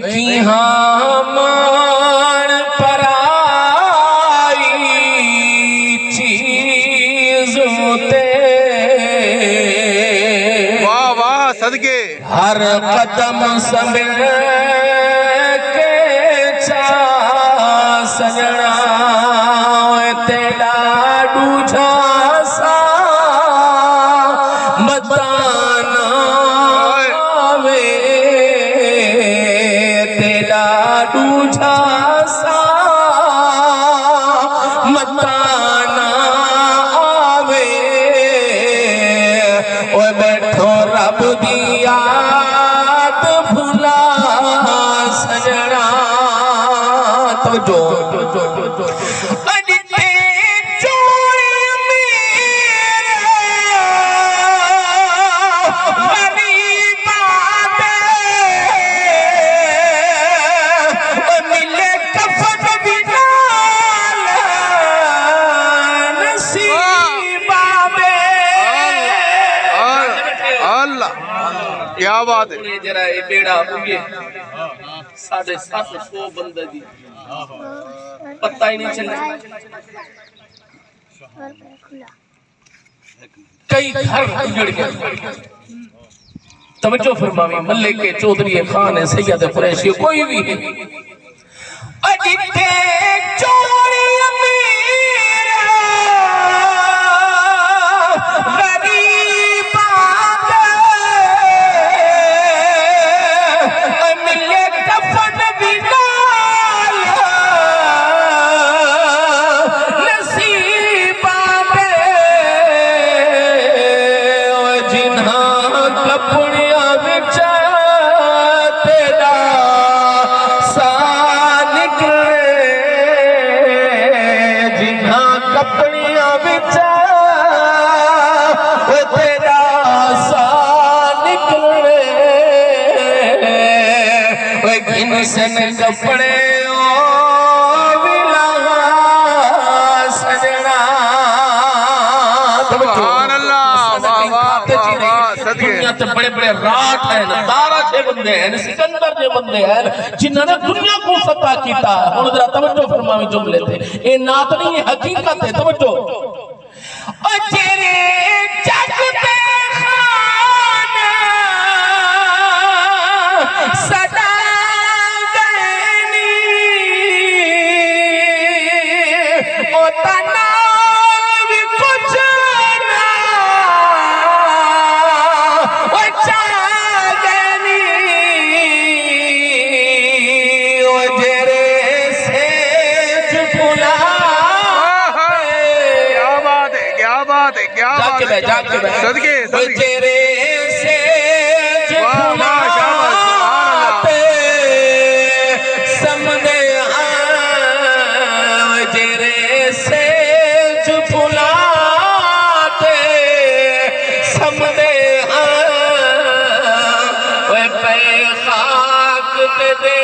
की हाँ मान पराई चीजों ते वाह वाह सदके हर कदम संभल के चा सजना तेरा दूजा सा बताना वे तेरा दूजा सा बताना वे ओए बैठो रब दिया भुला सजना तो जो क्या बात है। जरा ये बेड़ा उगे 750 बंदे दी पता ही नहीं चला। कई घर उजड़ गए। तवज्जो फरमावी मल्लिक के चौधरी खान है सैयद कुरैशी कोई भी अजिते चोरी सन कपड़े सजना दुनिया ते बड़े बड़े राठ हैं दारा छे बंदे हैं सिकंदर जे बंदे हैं जिन्होंने दुनिया को फतह कीता है। हुन जरा तवज्जो फरमावी जुमले थे ए नात नहीं है हकीकत है। तवज्जो ओ तेरे जग ते खाना सदा सदके तेरे से समझे तेरे से फुलाते समझे पे खाक दे